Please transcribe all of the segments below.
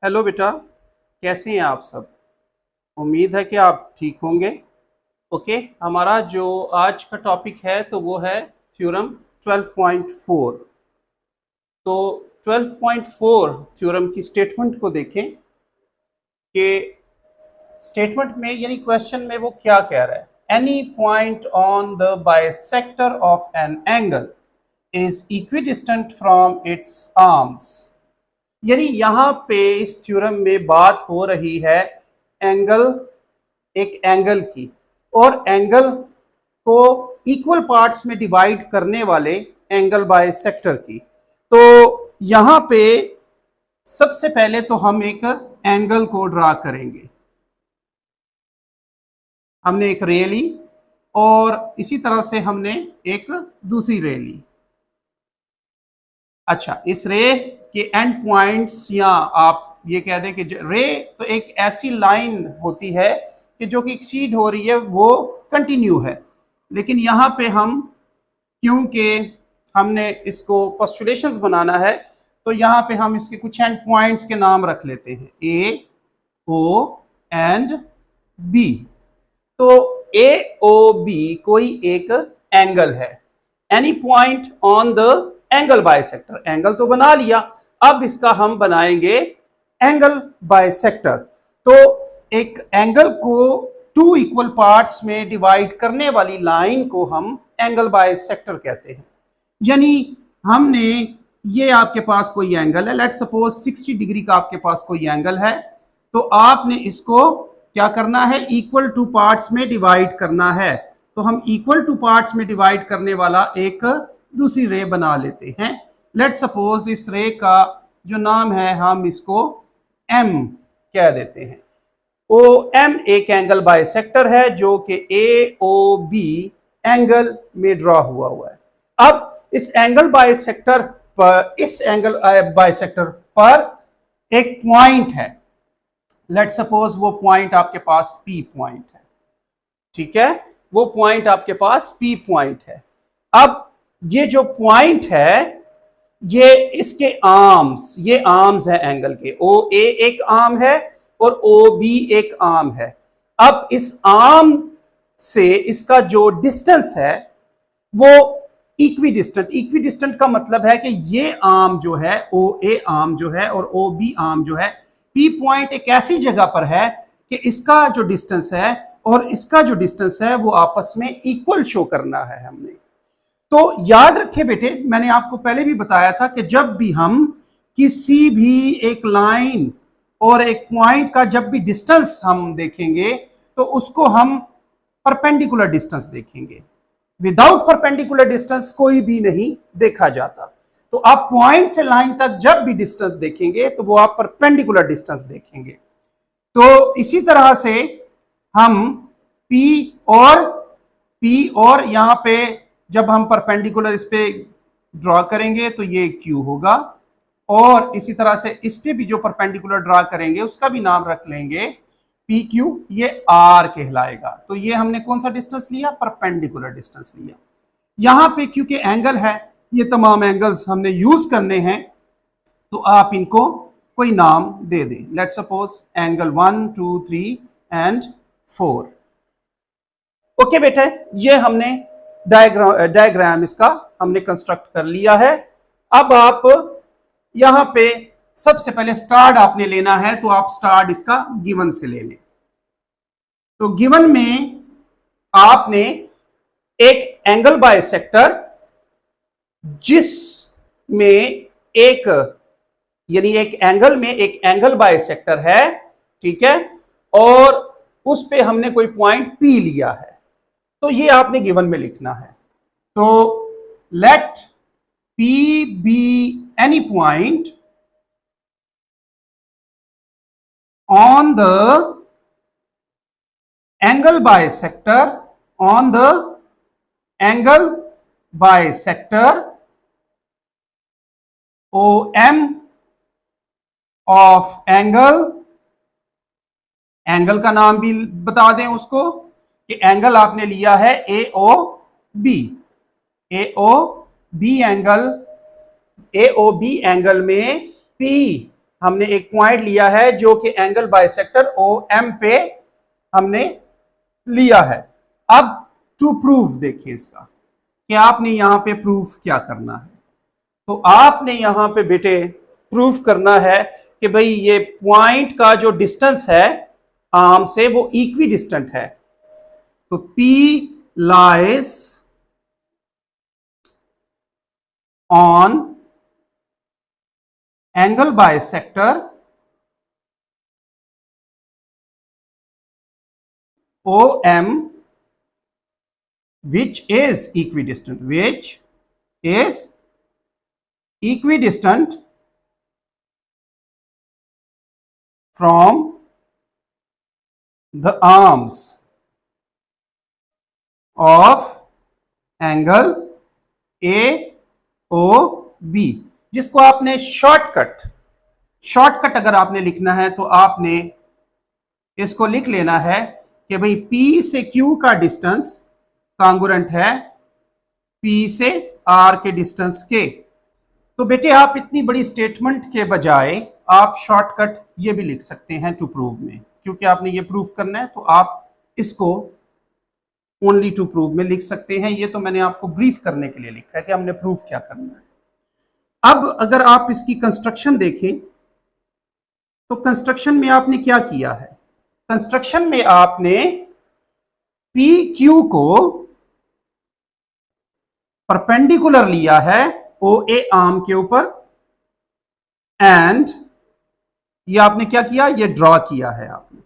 Hello बेटा, कैसे हैं आप सब। उम्मीद है कि आप ठीक होंगे। ओके, हमारा जो आज का टॉपिक है तो वो है थ्योरम 12.4। तो 12.4 थ्योरम की स्टेटमेंट को देखें कि स्टेटमेंट में यानी क्वेश्चन में वो क्या कह रहा है। Any point on the bisector of an angle is equidistant from its arms. यानी यहां पे इस थ्योरम में बात हो रही है एंगल, एक एंगल की, और एंगल को इक्वल पार्ट्स में डिवाइड करने वाले एंगल बाइसेक्टर की। तो यहां पे सबसे पहले तो हम एक एंगल को ड्रा करेंगे। हमने एक रे ली और इसी तरह से हमने एक दूसरी रे ली। अच्छा, इस रे के एंड पॉइंट्स, या आप ये कह दें कि रे तो एक ऐसी लाइन होती है कि जो कि एक्सीड हो रही है, वो कंटिन्यू है। लेकिन यहाँ पे हम, क्योंकि हमने इसको पोस्टुलेशंस बनाना है, तो यहाँ पे हम इसके कुछ एंड पॉइंट्स के नाम रख लेते हैं, ए, ओ एंड बी। तो ए ओ बी कोई एक एंगल है। Any point on the angle bisector, angle तो बना लिया, अब इसका हम बनाएंगे एंगल बाइसेक्टर। तो एक एंगल को टू इक्वल पार्ट्स में डिवाइड करने वाली लाइन को हम एंगल बाइसेक्टर कहते हैं। यानी हमने, ये आपके पास कोई एंगल है, लेट सपोज 60 डिग्री का आपके पास कोई एंगल है, तो आपने इसको क्या करना है, इक्वल टू पार्ट्स में डिवाइड करना है। तो हम इक्वल टू पार्ट्स में डिवाइड करने वाला एक दूसरी रे बना लेते हैं। लेट सपोज इस रे का जो नाम है हम इसको एम कह देते हैं। ओ एम एक एंगल बाइसेक्टर है जो कि ए ओ बी एंगल में ड्रॉ हुआ है। अब इस एंगल बाइसेक्टर पर, इस एंगल बाइसेक्टर पर एक पॉइंट है। लेट सपोज वो पॉइंट आपके पास पी पॉइंट है, ठीक है, वो पॉइंट आपके पास पी पॉइंट है। अब ये जो पॉइंट है, ये इसके आर्म्स, ये आर्म्स है एंगल के, ओ ए एक आर्म है और ओ बी एक आर्म है। अब इस आर्म से इसका जो डिस्टेंस है वो इक्विडिस्टेंट, इक्विडिस्टेंट का मतलब है कि ये आर्म जो है, ओ ए आर्म जो है और ओ बी आर्म जो है, पी पॉइंट एक ऐसी जगह पर है कि इसका जो डिस्टेंस है और इसका जो डिस्टेंस है वो आपस में इक्वल शो करना है हमने। तो याद रखें बेटे, मैंने आपको पहले भी बताया था कि जब भी हम किसी भी एक लाइन और एक पॉइंट का जब भी डिस्टेंस हम देखेंगे तो उसको हम परपेंडिकुलर डिस्टेंस देखेंगे। विदाउट परपेंडिकुलर डिस्टेंस कोई भी नहीं देखा जाता। तो आप पॉइंट से लाइन तक जब भी डिस्टेंस देखेंगे तो वो आप परपेंडिकुलर डिस्टेंस देखेंगे। तो इसी तरह से हम P और यहां पे जब हम परपेंडिकुलर इस पे ड्रॉ करेंगे तो ये Q होगा, और इसी तरह से इस पे भी जो परपेंडिकुलर ड्रॉ करेंगे उसका भी नाम रख लेंगे PQ, ये R कहलाएगा। तो ये हमने कौन सा डिस्टेंस लिया, परपेंडिकुलर डिस्टेंस लिया। यहां पे क्योंकि एंगल है, ये तमाम एंगल्स हमने यूज करने हैं, तो आप इनको कोई नाम दे दें। Let suppose angle 1 2 3 and 4। Okay बेटे, ये हमने डायग्राम इसका हमने कंस्ट्रक्ट कर लिया है। अब आप यहां पे सबसे पहले स्टार्ट आपने लेना है, तो आप स्टार्ट इसका गिवन से ले लें। तो गिवन में आपने एक एंगल बाइसेक्टर जिसमें एक, यानी एक एंगल में एक एंगल बाइसेक्टर है, ठीक है, और उस पे हमने कोई पॉइंट P लिया है, तो ये आपने गिवन में लिखना है। तो let P be any point on the angle bisector, on the angle bisector OM of angle, angle का नाम भी बता दें उसको कि एंगल आपने लिया है AOB। AOB angle, AOB angle में P हमने एक पॉइंट लिया है जो कि एंगल बाइसेक्टर ओ एम पे हमने लिया है। अब टू प्रूव देखिए इसका कि आपने यहां पे प्रूफ क्या करना है। तो आपने यहां पे बेटे प्रूफ करना है कि भाई ये पॉइंट का जो डिस्टेंस है आर्म से वो इक्वी डिस्टेंट है। तो P lies on angle bisector OM which is equidistant from the arms of angle AOB, जिसको आपने शॉर्टकट अगर आपने लिखना है तो आपने इसको लिख लेना है कि भाई P से Q का डिस्टेंस कांगुरेंट है P से R के डिस्टेंस के। तो बेटे आप इतनी बड़ी स्टेटमेंट के बजाय आप शॉर्टकट ये भी लिख सकते हैं टू प्रूव में, क्योंकि आपने ये प्रूफ करना है तो आप इसको ओनली टू प्रूव में लिख सकते हैं। ये तो मैंने आपको ब्रीफ करने के लिए लिखा है कि हमने प्रूफ क्या करना है। अब अगर आप इसकी कंस्ट्रक्शन देखें तो कंस्ट्रक्शन में आपने क्या किया है, कंस्ट्रक्शन में आपने पी क्यू को परपेंडिकुलर लिया है ओ ए आर्म के ऊपर एंड ये आपने क्या किया, ये ड्रॉ किया है आपने,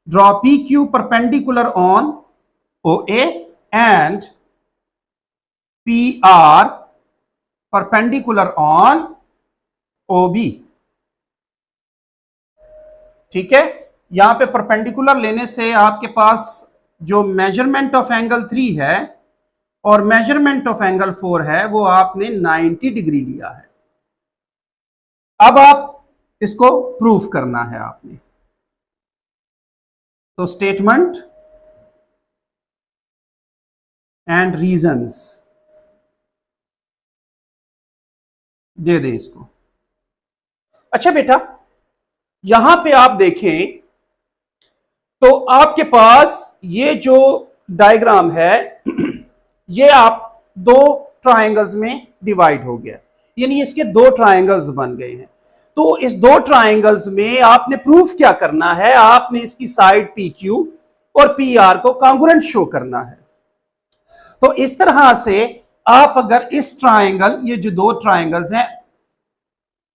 draw P Q perpendicular on O A and P R perpendicular on O B. ठीक है, यहां पे परपेंडिकुलर लेने से आपके पास जो मेजरमेंट ऑफ एंगल 3 है और मेजरमेंट ऑफ एंगल 4 है वो आपने 90 डिग्री लिया है। अब आप इसको प्रूफ करना है आपने। तो स्टेटमेंट एंड रीजंस दे दे इसको। अच्छा बेटा, यहां पे आप देखें तो आपके पास ये जो डायग्राम है ये आप दो ट्रायंगल्स में डिवाइड हो गया, यानी इसके दो ट्रायंगल्स बन गए हैं। तो इस दो ट्रायंगल्स में आपने प्रूफ क्या करना है, आपने इसकी साइड पी क्यू और पी आर को कांगुरेंट शो करना है। तो इस तरह से आप अगर इस ट्रायंगल, ये जो दो ट्रायंगल्स हैं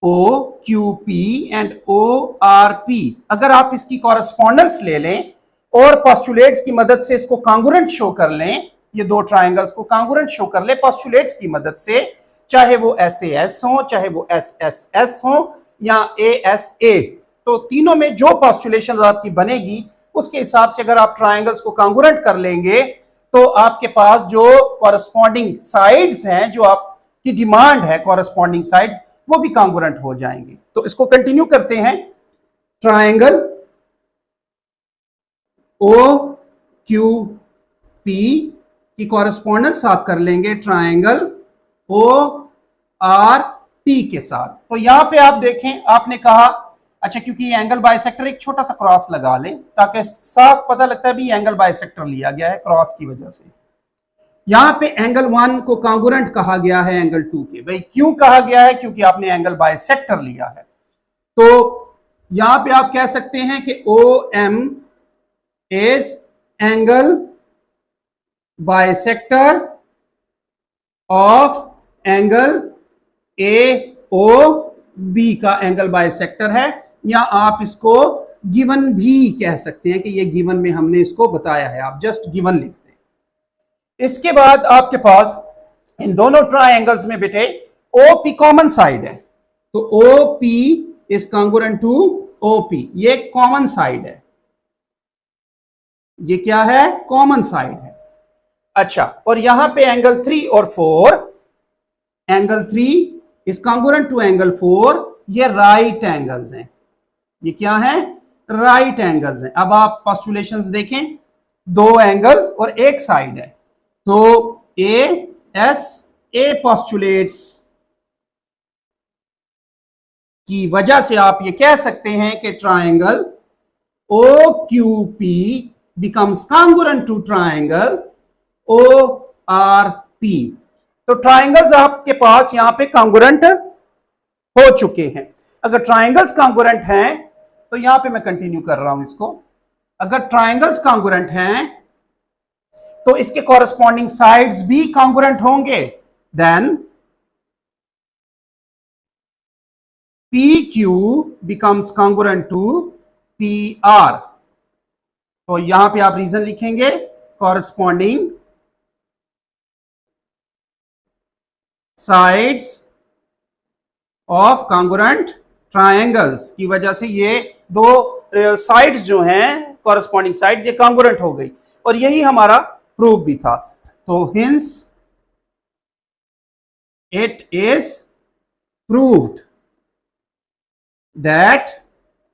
O Q P and O R P, अगर आप इसकी कॉरेस्पॉन्डेंस ले लें और पोस्टुलेट्स की मदद से इसको कांगुरेंट शो कर लें, ये दो ट्रायंगल्स को कांगुरेंट शो कर ले पोस्टुलेट्स की मदद से, चाहे वो SAS हो, चाहे वो SSS हो या ASA, तो तीनों में जो पोस्टुलेशन आपकी बनेगी उसके हिसाब से अगर आप ट्रायंगल्स को कांगुरेंट कर लेंगे तो आपके पास जो कॉरेस्पॉन्डिंग साइड्स हैं, जो आपकी डिमांड है कॉरेस्पॉन्डिंग साइड्स, वो भी कांगुरेंट हो जाएंगे। तो इसको कंटिन्यू करते हैं। ट्रायंगल ओ क्यू पी की कॉरेस्पॉन्डेंस आप कर लेंगे ट्रायंगल ओ आर पी के साथ। तो यहां पे आप देखें, आपने कहा अच्छा क्योंकि ये एंगल बाइसेक्टर, एक छोटा सा क्रॉस लगा लें ताकि साफ पता लगता है भी एंगल बाइसेक्टर लिया गया है क्रॉस की वजह से। यहां पे एंगल 1 को कांगुरेंट कहा गया है एंगल 2 के। भाई क्यों कहा गया है, क्योंकि आपने एंगल बाइसेक्टर लिया है। तो यहां पे आप कह सकते हैं कि O M is angle bisector of angle A O B का एंगल बाइसेक्टर है, या आप इसको गिवन भी कह सकते हैं कि ये गिवन में हमने इसको बताया है, आप जस्ट गिवन लिख दें। इसके बाद आपके पास इन दोनों ट्रायंगल्स में बेटे OP कॉमन साइड है, तो OP is congruent to OP, ये कॉमन साइड है, ये क्या है, कॉमन साइड है। अच्छा, और यहां पे एंगल 3 और 4, angle 3 is congruent to angle 4, ये राइट एंगल्स हैं, ये क्या है, राइट एंगल्स हैं। अब आप पोस्टुलेशंस देखें, दो एंगल और एक साइड है, तो ASA postulates की वजह से आप ये कह सकते हैं कि triangle OQP becomes congruent to triangle ORP। तो ट्रायंगल्स आपके पास यहां पे कॉन्ग्रुएंट हो चुके हैं। अगर ट्रायंगल्स कॉन्ग्रुएंट हैं तो यहां पे मैं कंटिन्यू कर रहा हूं इसको। अगर ट्रायंगल्स कॉन्ग्रुएंट हैं तो इसके कॉरस्पॉन्डिंग साइड्स भी कॉन्ग्रुएंट होंगे। Then PQ becomes congruent to PR। तो यहां पे आप रीजन लिखेंगे, corresponding sides of congruent triangles की वजह से ये दो साइड्स जो हैं, कॉरस्पॉन्डिंग साइड्स, ये कॉन्ग्रुएंट हो गई। और यही हमारा प्रूफ भी था। तो hints it is proved that,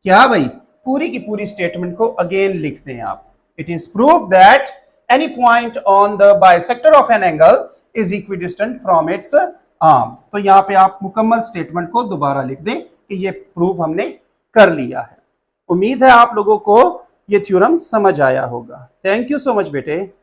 क्या भाई, पूरी की पूरी स्टेटमेंट को अगेन लिख दें आप। It is prove that any point on the bisector of an angle is equidistant from its arms. तो यहां पे आप मुकम्मल स्टेटमेंट को दोबारा लिख दें कि ये प्रूव हमने कर लिया है। उम्मीद है आप लोगों को ये थ्योरम समझ आया होगा। थैंक यू सो मच बेटे।